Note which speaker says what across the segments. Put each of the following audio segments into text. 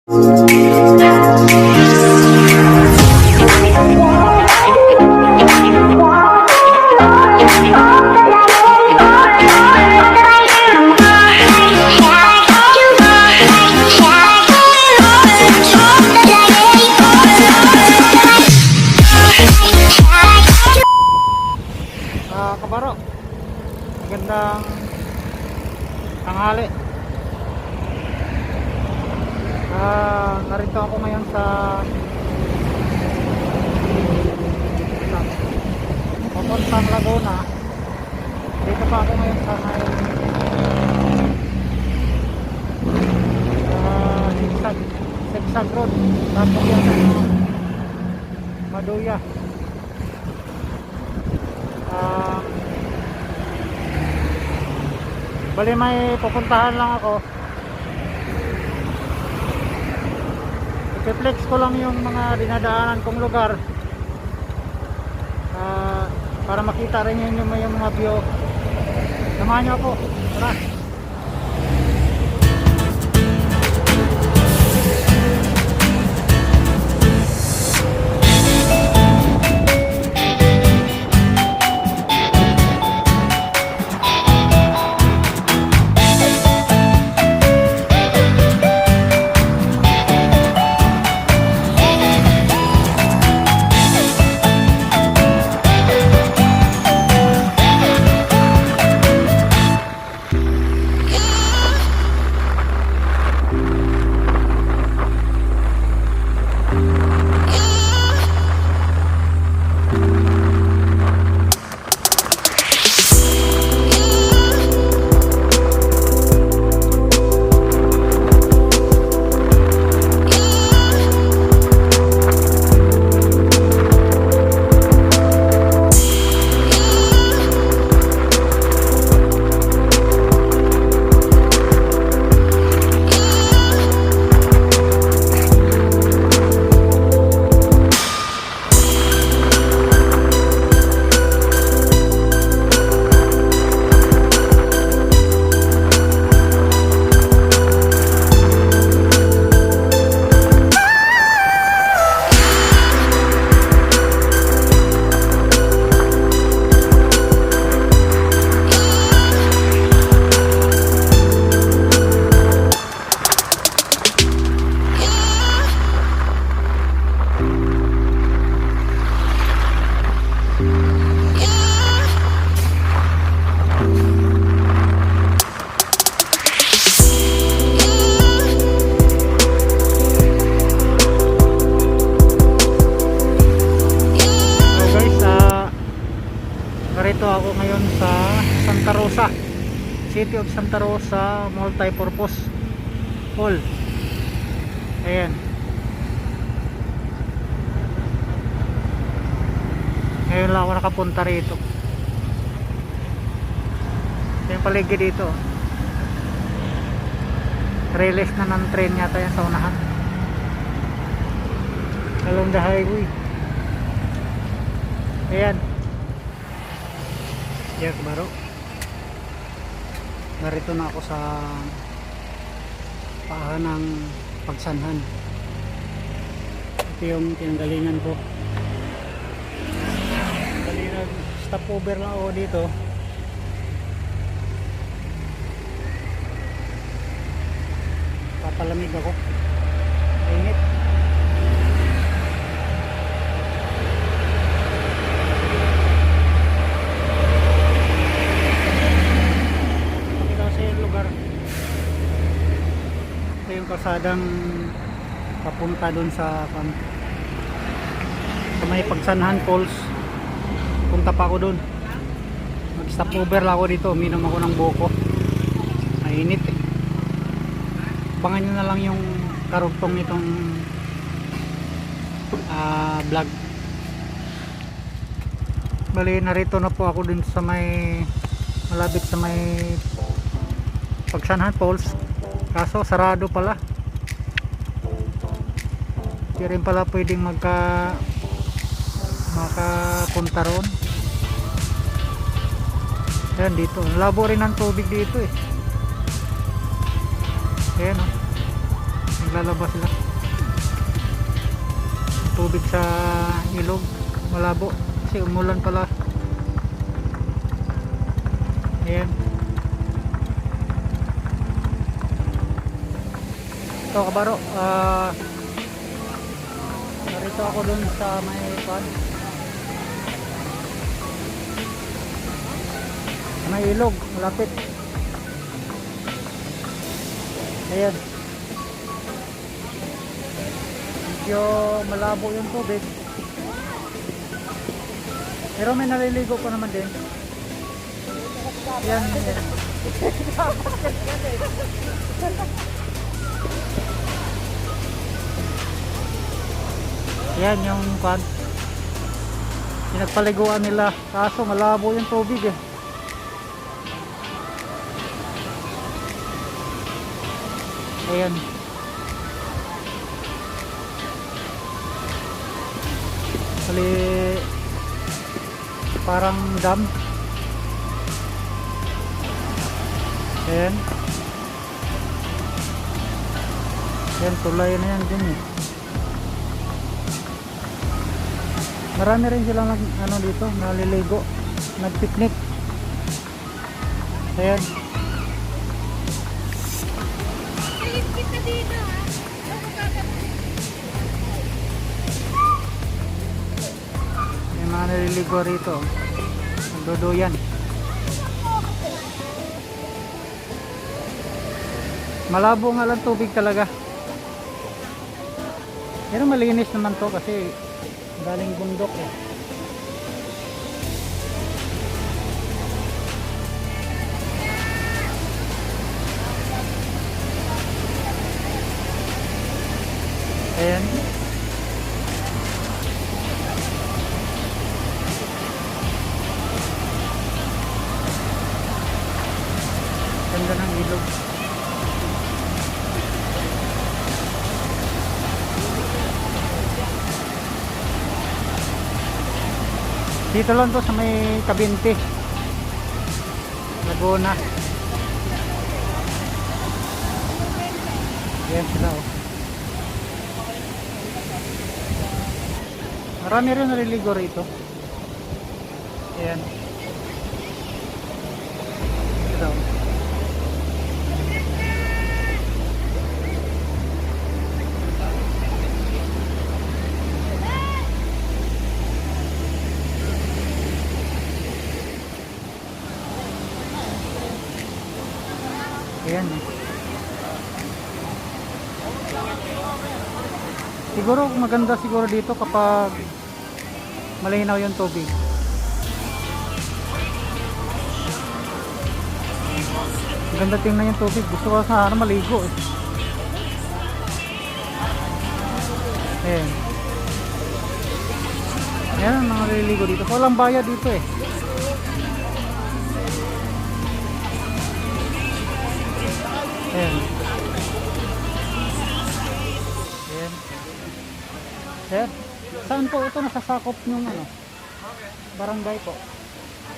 Speaker 1: Kabaro, magandang tanghali. Narito ako ngayon sa papuntang Laguna. Dito pa ako ngayon sa Sigsag Road, tapos yan Maduya. Bali may pupuntahan lang ako. I-flex ko lang yung mga dinadaanan kong lugar para makita rin yun yung mga view. Samahan nyo ako. Tara. Narito ako ngayon sa Santa Rosa, City of Santa Rosa Multipurpose Hall. Ayan. Ngayon lang ako nakapunta rito. Yung paligid dito. Release na ng train yata yan sa unahan. Along the highway. Ayan. Yan, Kabaro. Narito na ako sa paahan ng Pagsanhan. Ito yung tinanggalingan ko. Stop over lang ako dito. Papalamig ako. Init. Yung kalsadang papunta dun sa may Pagsanhan Falls. Punta pa ako dun. Mag stop over lang ako dito. Uminom ako ng buko. Mainit eh. Abangan nyo na lang yung karugtong nitong vlog. Bali narito na po ako dun sa may malapit sa may Pagsanhan Falls. Kaso sarado pala. Hindi rin pala pwedeng makapunta ron. Ayan dito. Labo rin ang tubig dito eh. Ayan o. naglalabas sila. Tubig sa ilog malabo kasi umulan pala. Ayan. Ito kabaro, narito ako dun sa may pond, may ilog malapit. Ayan, medyo malabo yung tubig pero may naliligo pa naman din. Yan, yan. Yan yung pond, pinagpaliguan nila kaso malabo yung tubig eh. Ayan. Bali parang dam. Ayan. Ayan, tulay na yan din eh. Marami rin silang ano dito, naliligo, nagpiknik. Ayan. May mga naliligo rito. Nagduduyan. Malabo nga lang tubig talaga. Pero malinis naman to kasi galing bundok eh. Ayan. Ganda ng ilog. Dito lang to sa may Kabinti, Laguna. Ayan sila oh. Marami rin naliligo rito. Ayan. Ito. Ayan eh. Siguro maganda siguro dito kapag malinaw yung tubig. Maganda tingnan yung tubig. Gusto ko sana maligo eh. Ayan. Ayan ang mga naliligo dito. Walang bayad dito eh. Ayan. Ayan. Sir, saan po ito nasasakop yung ano? Barangay po?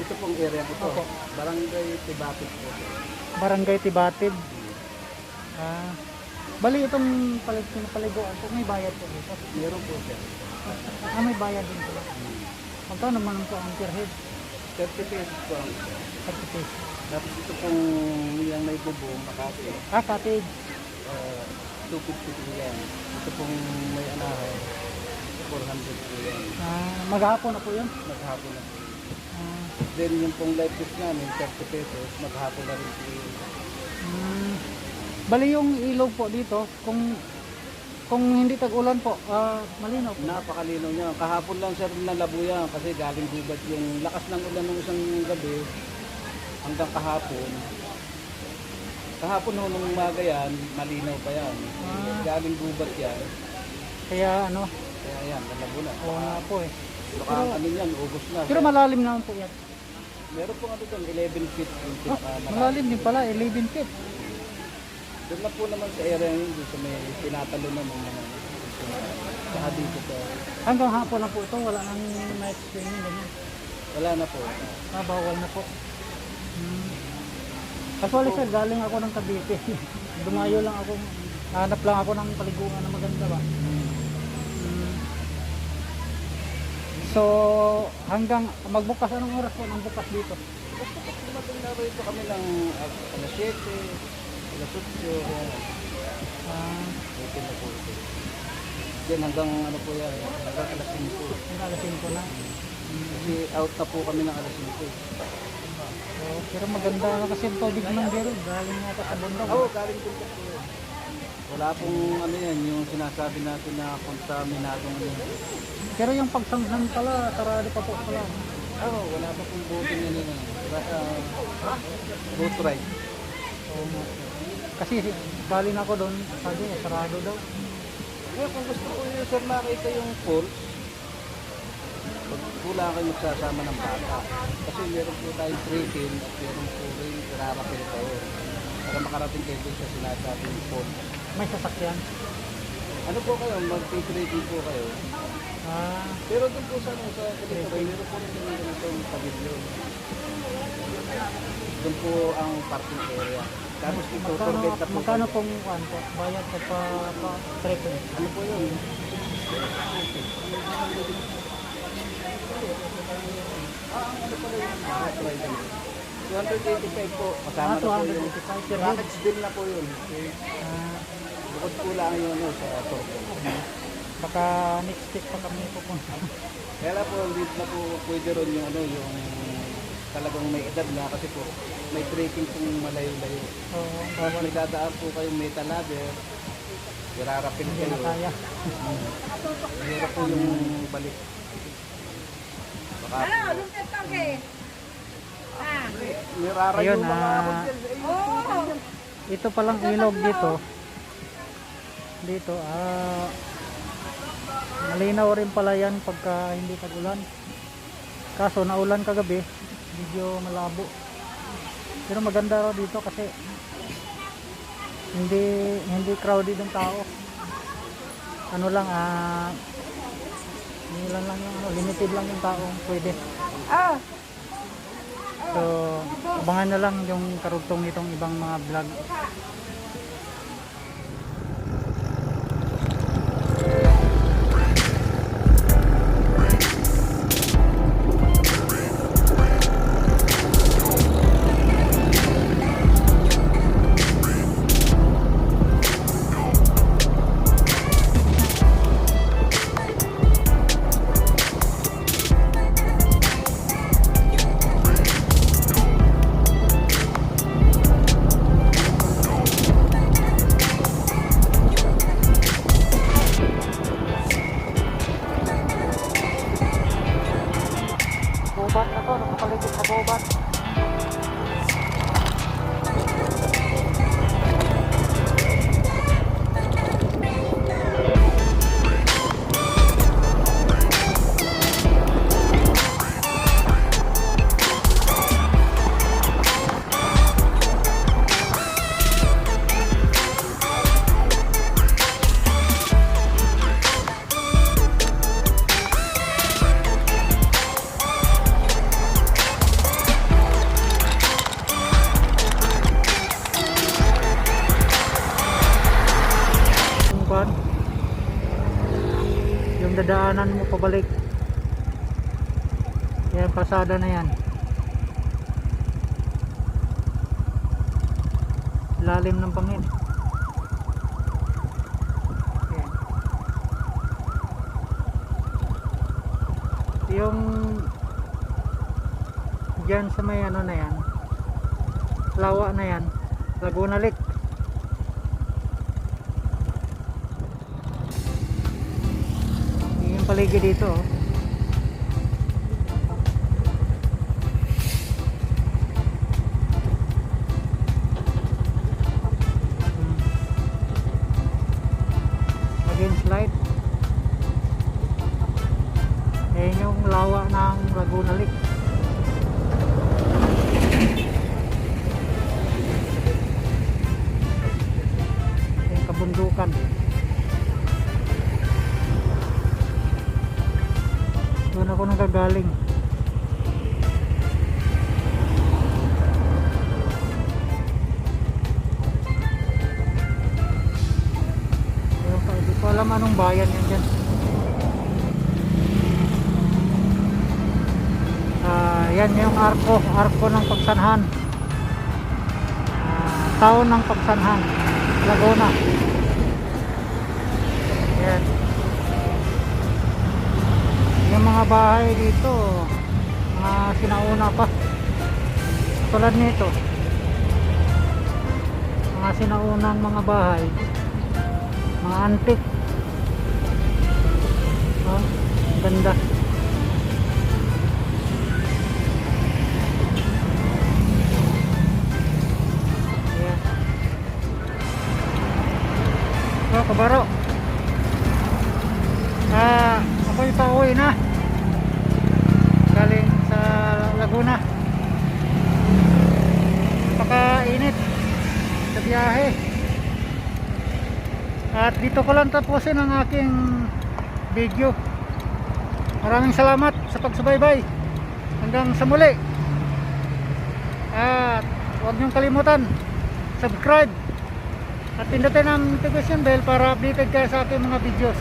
Speaker 2: Ito pong area po to.
Speaker 1: Opo.
Speaker 2: Barangay Tibatid po.
Speaker 1: Barangay Tibatid. Bali itong paliguan po, may bayad po dito.
Speaker 2: Meron po siya.
Speaker 1: May bayad din po. Magkano naman po ang per head?
Speaker 2: 30 pesos po.
Speaker 1: 30 pesos.
Speaker 2: Tapos ito pong yung may bubong, Makati.
Speaker 1: Cottage.
Speaker 2: 250 po yan. Ito pong may anahay, 400 po yan.
Speaker 1: Maghapon na po yun.
Speaker 2: Maghapon na po. Then yung pong life test namin, 30 pesos, maghapon na rin po yun.
Speaker 1: Bali yung ilog po dito, kung hindi tag-ulan po, malinaw po.
Speaker 2: Napakalinaw niya. Kahapon lang sir nalabuyan kasi galing gubat yung lakas ng ulan ng isang gabi hanggang kahapon. Kahapon nung umaga yan, malinaw pa yan. Galing gubat yan.
Speaker 1: Kaya ano?
Speaker 2: Kaya yan, nalabo na.
Speaker 1: Oo nga po eh.
Speaker 2: Baka ano yan, ubos na.
Speaker 1: Pero malalim naman po yan.
Speaker 2: Meron po ano doon, 11 feet. Yung
Speaker 1: Malalim din pala, 11 feet.
Speaker 2: doon lang po naman sa area yun, doon sa may tinatalo na ng mga saka dito po.
Speaker 1: Hanggang hapon lang po ito, wala nang night swimming ganyan.
Speaker 2: Wala na po.
Speaker 1: Bawal na po. Actually sir, galing ako ng Cavite. Dumayo lang ako Hanap lang ako ng paliguan na maganda ba. So hanggang magbukas, anong oras po nang bukas dito?
Speaker 2: Basta pag dumating na rito kami ng alas 7, alas 8,
Speaker 1: Ah,
Speaker 2: open na po ito. Yan hanggang ano po yan, hanggang alas 5.
Speaker 1: hanggang alas 5 na.
Speaker 2: Kasi out na po kami ng alas 5.
Speaker 1: So, pero maganda na kasi ang tubig ng biro. Galing nga sa bundok.
Speaker 2: Oo, galing din po yun. Wala pong ano yan, yung sinasabi natin na kontaminadong ano.
Speaker 1: Pero yung pagsamsan pala, sarado pa po pala.
Speaker 2: Oo, wala pa pong boating yan yun. Boat ride.
Speaker 1: Oo nga. Kasi galing ako doon, sabi niya, sarado daw.
Speaker 2: Ngayon, kung gusto ko yun, sir, makita yung falls, wala kayo magsasama ng bata. Kasi meron po tayong trekking at meron po rin irarapin kayo. Para makarating kayo dun sa sinasabing falls.
Speaker 1: May sasakyan.
Speaker 2: Ano po kayo, mag-trekking po kayo.
Speaker 1: Ah,
Speaker 2: Pero dun po sa ganito, meron po rin yung ganitong pavilion. Doon po ang parking area. Tapos ito, tour guide na po.
Speaker 1: magkano pong kuwan po? Bayad sa trekking?
Speaker 2: Ano po yun? Ang ano pa rin, bus riding. 285 po. Kasama na po yung
Speaker 1: 285 per head.
Speaker 2: package din na po yun.
Speaker 1: Ah,
Speaker 2: Bukod po lang yun ano, sa tour guide.
Speaker 1: baka next week pa kami pupunta.
Speaker 2: Kaya po, lead na po pwede ron yung ano, yung talagang may edad na kasi po may trekking pong malayo-layo.
Speaker 1: Oo,
Speaker 2: Tapos may dadaan po kayong metal ladder, irarapin
Speaker 1: hindi
Speaker 2: kayo.
Speaker 1: na kaya.
Speaker 2: Hirap po yung balik. Baka nirara
Speaker 1: Ayun,
Speaker 2: yung mga
Speaker 1: ah,
Speaker 2: hotel.
Speaker 1: Ito palang ilog dito. Malinaw rin pala yan pagka hindi tag-ulan. Kaso naulan kagabi, medyo malabo. Pero maganda raw dito kasi hindi crowded ang tao. Ano lang, nilan lang yung limited lang yung tao pwede. So, abangan na lang yung karugtong nitong ibang mga vlog. Gubat na to, nakapaligid sa gubat. Yung dadaanan mo pabalik, yan pasada na yan, lalim ng bangin. Yan. Yung dyan sa may ano na yan, lawa na yan, Laguna Lake. Yung paligid dito, oh. Again slide. Ayan yung lawa ng Laguna Lake. Yung kabundukan. Doon ako nagagaling. alam anong bayan yan dyan. Yan yung arko ng Pagsanhan. Taon ng Pagsanhan, Laguna. Yan. Yung mga bahay dito, mga sinauna pa. Tulad nito. Mga sinaunang mga bahay. Mga antique. Oh, ganda. Ayan. So, kabaro. Ako'y pauwi na. Galing sa Laguna. Napakainit sa biyahe. At dito ko lang tapusin ang aking video. Maraming salamat sa pagsubaybay. Hanggang sa muli. At huwag niyong kalimutan subscribe at pindutin ang notification bell para updated kayo sa aking mga videos.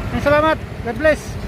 Speaker 1: Maraming salamat. God bless.